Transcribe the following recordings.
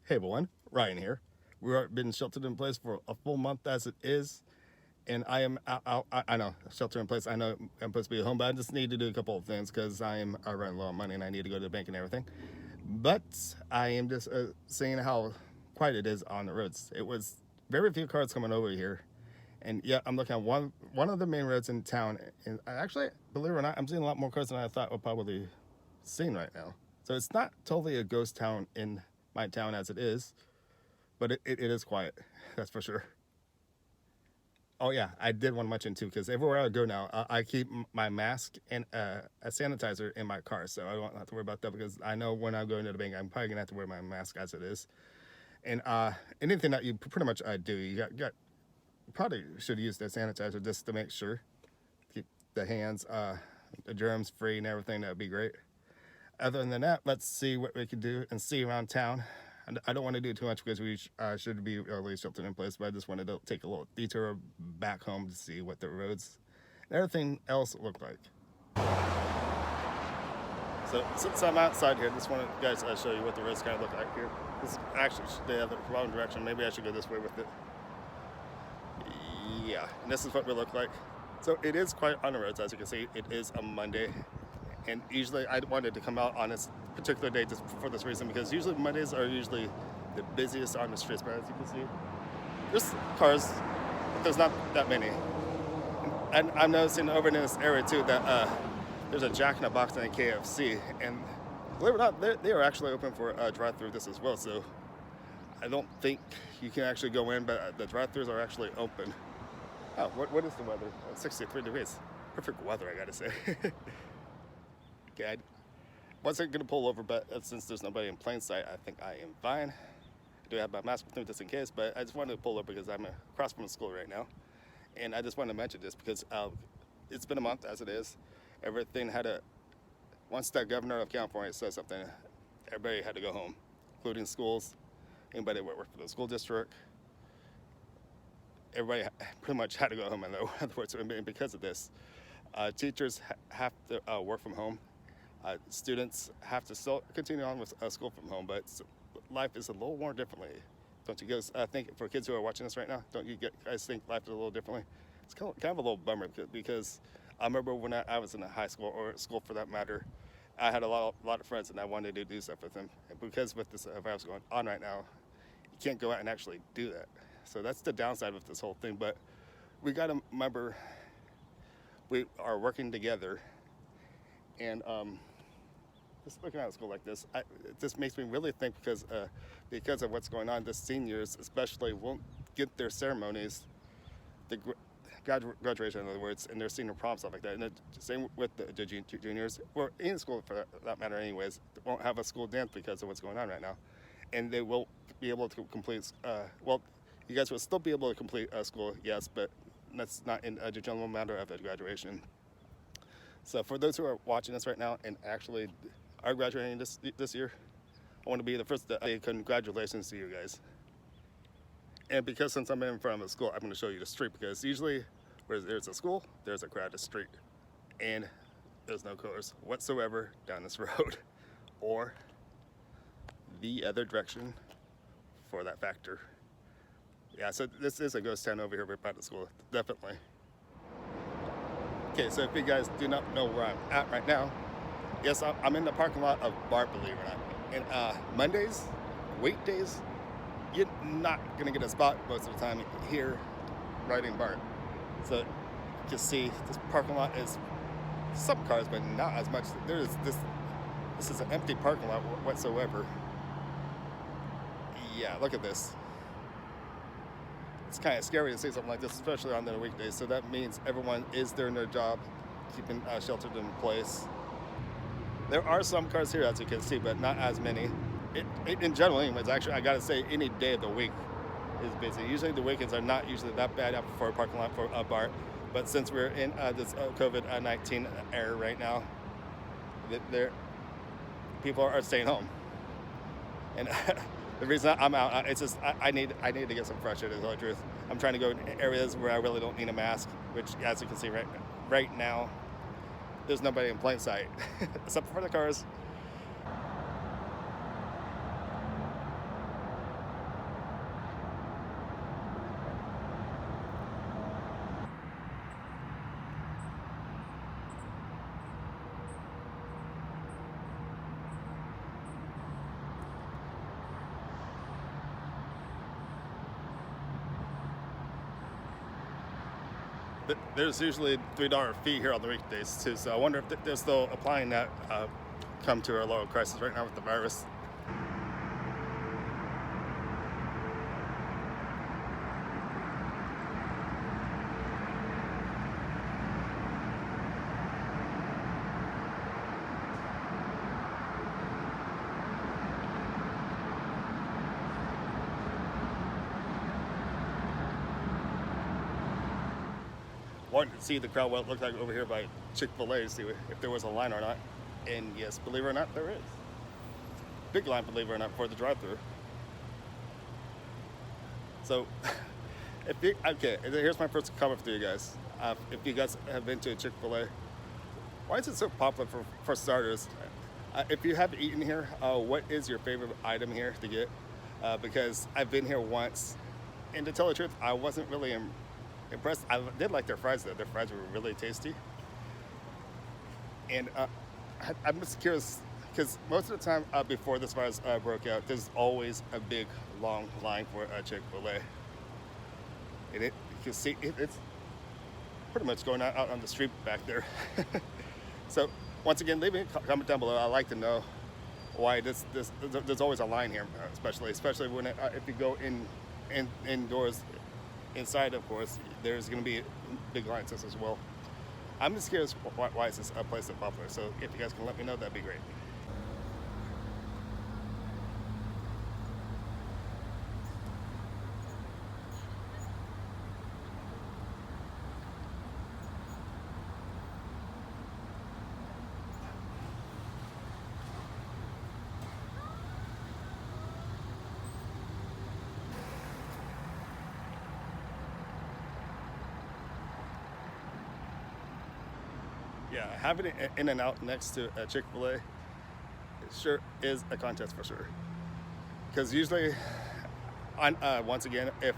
Hey everyone, Ryan here. We've been sheltered in place for a full month as it is, and I am out. I know shelter in place. I know I'm supposed to be at home, but I just need to do a couple of things because I run low on money and I need to go to the bank and everything. But I am just seeing how quiet it is on the roads. It was very few cars coming over here, and yeah, I'm looking at one of the main roads in town, and I actually, believe it or not, I'm seeing a lot more cars than I thought would probably seen right now. So it's not totally a ghost town in my town as it is, but it is quiet, that's for sure. Oh yeah, I did want to mention too, because everywhere I go now, I keep my mask and a sanitizer in my car, so I don't have to worry about that because I know when I'm going to the bank, I'm probably gonna have to wear my mask as it is. And anything that you pretty much do, you probably should use the sanitizer just to make sure keep the hands, the germs free and everything. That'd be great. Other than that, let's see what we can do and see around town. I don't want to do too much because we should be early sheltered in place, but I just wanted to take a little detour back home to see what the roads and everything else look like. So since I'm outside here, I just wanted guys to show you what the roads kind of look like here. This is actually the other wrong direction. Maybe I should go this way with it. Yeah, and this is what we look like. So it is quiet on the roads, as you can see. It is a Monday, and usually I wanted to come out on this particular day just for this reason, because usually Mondays are usually the busiest on the streets, but as you can see, there's cars, but there's not that many. And I'm noticing over in this area too that there's a Jack in the Box and a KFC, and believe it or not, they are actually open for a drive-through this as well. So I don't think you can actually go in, but the drive-throughs are actually open. Oh, what is the weather? 63 degrees. Perfect weather, I gotta say. Okay, I wasn't gonna pull over, but since there's nobody in plain sight, I think I am fine. I do have my mask with me just in case, but I just wanted to pull over because I'm across from school right now. And I just wanted to mention this because it's been a month as it is. Everything had a, once the governor of California said something, everybody had to go home, including schools, anybody that worked for the school district. Everybody pretty much had to go home, in other words, and because of this. Teachers have to work from home. Students have to still continue on with school from home, but life is a little more differently. Don't you guys think, for kids who are watching this right now, don't you guys think life is a little differently? It's kind of a little bummer because I remember when I was in high school, or school for that matter, I had a lot of friends and I wanted to do stuff with them. And because with this virus going on right now, you can't go out and actually do that. So that's the downside of this whole thing. But we got to remember we are working together, and just looking at a school like this, it just makes me really think because of what's going on, the seniors especially won't get their ceremonies, the graduation in other words, and their senior prom, stuff like that. And the same with the juniors, or in school for that matter anyways, won't have a school dance because of what's going on right now. And they won't be able to complete, well, you guys will still be able to complete school, yes, but that's not in the general matter of the graduation. So for those who are watching this right now and actually are graduating this year, I want to be the first to say congratulations to you guys. And because since I'm in front of a school, I'm going to show you the street, because usually where there's a school, there's a crowded street, and there's no cars whatsoever down this road or the other direction for that factor. Yeah, so this is a ghost town over here right by the school, definitely. Okay, so if you guys do not know where I'm at right now, yes, I'm in the parking lot of BART, believe it or not. And Mondays, weekdays, you're not gonna get a spot most of the time here riding BART. So you can see this parking lot is some cars, but not as much. This is an empty parking lot whatsoever. Yeah, look at this. It's kind of scary to see something like this, especially on the weekdays. So that means everyone is doing their job, keeping sheltered in place. There are some cars here, as you can see, but not as many. In general, anyways, actually, I gotta say, any day of the week is busy. Usually the weekends are not usually that bad for a parking lot for a BART. But since we're in this COVID-19 era right now, people are staying home. And the reason I'm out, it's just I need to get some fresh air, to tell the truth. I'm trying to go in areas where I really don't need a mask, which, as you can see right now, there's nobody in plain sight, except for the cars. There's usually $3 fee here on the weekdays too, so I wonder if they're still applying that come to our local crisis right now with the virus. Wanted to see the crowd, what it looked like over here by Chick-fil-A to see if there was a line or not. And yes, believe it or not, there is. Big line, believe it or not, for the drive-thru. So, okay, here's my first comment for you guys. If you guys have been to a Chick-fil-A, why is it so popular for starters? If you haven't eaten here, what is your favorite item here to get? Because I've been here once, and to tell the truth, I wasn't really impressed. I did like their fries though. Their fries were really tasty. And I'm just curious, because most of the time before this virus broke out, there's always a big, long line for Chick-fil-A. And you can see it's pretty much going out on the street back there. So once again, leave me a comment down below. I'd like to know why there's always a line here, especially when if you go indoors. Inside, of course, there's going to be big lines as well. I'm just curious why is this place so popular. So if you guys can let me know, that'd be great. Yeah, having it in and out next to a Chick-fil-A, it sure is a contest for sure. Because usually, once again, if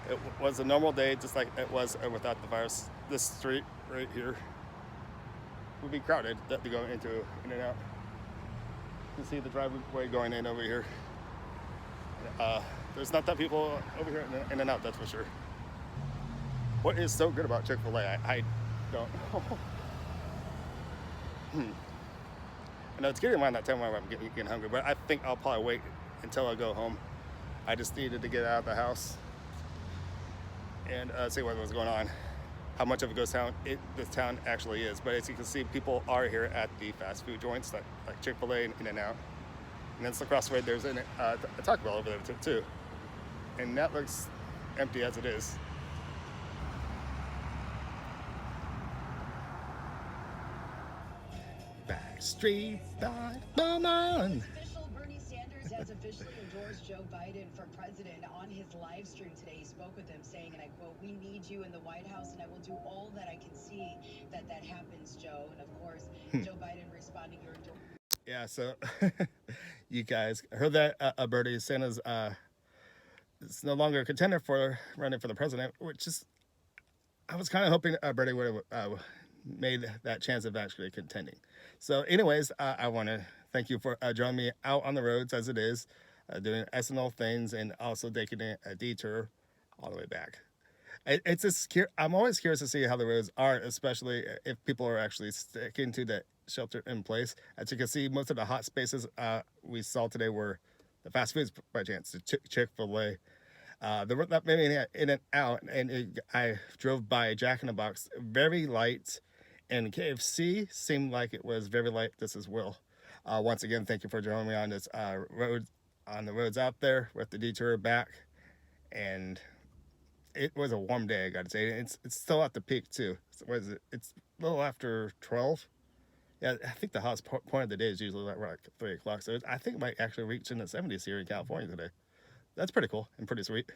it was a normal day, just like it was without the virus, this street right here would be crowded to go into in and out. You can see the driveway going in over here. There's not that people over here in and out, that's for sure. What is so good about Chick-fil-A? I don't know. I know it's getting around that time where I'm getting hungry, but I think I'll probably wait until I go home. I just needed to get out of the house and see what was going on, how much of a ghost town this town actually is. But as you can see, people are here at the fast food joints like Chick-fil-A and In-N-Out. And then across the way, there's a Taco Bell over there too. And that looks empty as it is. Backstreet Woman. Bernie Sanders has officially endorsed Joe Biden for president. On his live stream today, he spoke with him saying, and I quote, "We need you in the White House, and I will do all that I can see that happens, Joe." And of course, Joe Biden responding, "Your endorsement." Yeah, so you guys heard that Bernie Sanders is no longer a contender for running for the president, which is, I was kind of hoping Bernie would have made that chance of actually contending. So anyways, I want to thank you for joining me out on the roads as it is, doing SNL things and also taking a detour all the way back. It's just, I'm always curious to see how the roads are, especially if people are actually sticking to the shelter in place. As you can see, most of the hot spaces we saw today were the fast foods by chance, the Chick-fil-A. There were not many in and out, and I drove by Jack in the Box, very light, and KFC seemed like it was very light this as well. Once again, thank you for joining me on this road, on the roads out there with the detour back, and it was a warm day, I gotta say. It's still at the peak too. What is it? It's a little after 12. Yeah, I think the hottest point of the day is usually like 3 o'clock. So I think it might actually reach in the 70s here in California today. That's pretty cool and pretty sweet.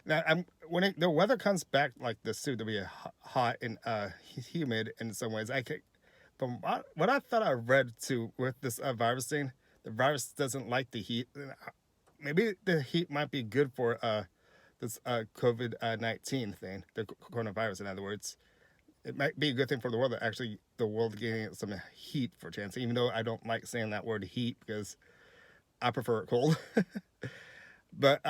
Now, when the weather comes back like this too, to be hot and humid in some ways, from what I thought I read too with this virus thing, the virus doesn't like the heat. Maybe the heat might be good for this COVID-19 thing, the coronavirus, in other words. It might be a good thing for the world that actually the world getting some heat for a chance, even though I don't like saying that word heat because I prefer it cold. But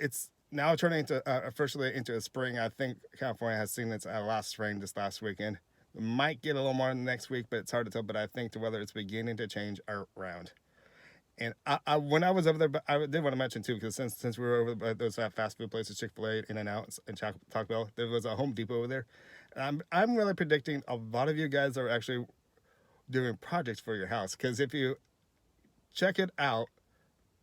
it's now turning into officially into a spring. I think California has seen its last rain this last weekend. We might get a little more next week, but it's hard to tell. But I think the weather is beginning to change around. And when I was over there, but I did want to mention too, because since we were over by those fast food places, ChickfilA, In-N-Out, and Taco Bell, there was a Home Depot over there. And I'm really predicting a lot of you guys are actually doing projects for your house, because if you check it out,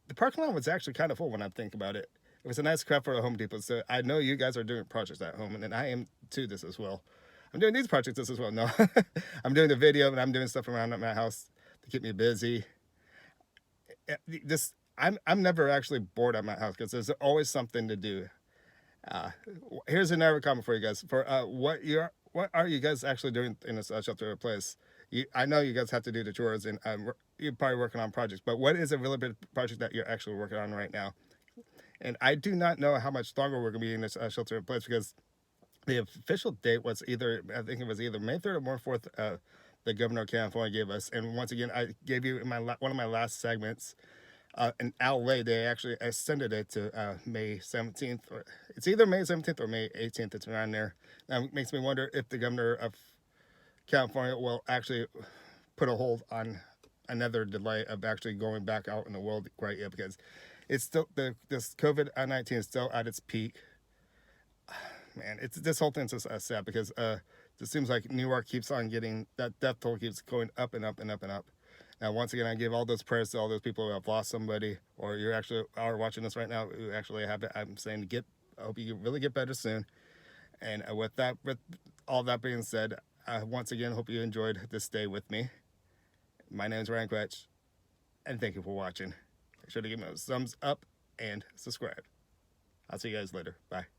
the parking lot was actually kind of full when I think about it. It was a nice crowd for a Home Depot, so I know you guys are doing projects at home, and I am too this as well. I'm doing these projects this as well. No, I'm doing the video, and I'm doing stuff around at my house to keep me busy. I'm never actually bored at my house because there's always something to do. Here's another comment for you guys. For what are you guys actually doing in this shelter place? I know you guys have to do the chores, and you're probably working on projects. But what is a really big project that you're actually working on right now? And I do not know how much longer we're going to be in this shelter in place, because the official date was I think it was either May 3rd or May 4th. The governor of California gave us, and once again, I gave you in one of my last segments. In LA, they actually extended it to May 17th, or it's either May 17th or May 18th. It's around there. Now, it makes me wonder if the governor of California will actually put a hold on another delay of actually going back out in the world quite yet, because it's still this COVID-19 is still at its peak. Man, this whole thing's just sad, because it seems like New York keeps on getting that death toll keeps going up and up and up and up. Now, once again, I give all those prayers to all those people who have lost somebody, or you actually are watching this right now who actually have it. I'm saying I hope you really get better soon. And with all that being said, once again, hope you enjoyed this day with me. My name is Ryan Quetch, and thank you for watching. Make sure to give me a thumbs up and subscribe. I'll see you guys later. Bye.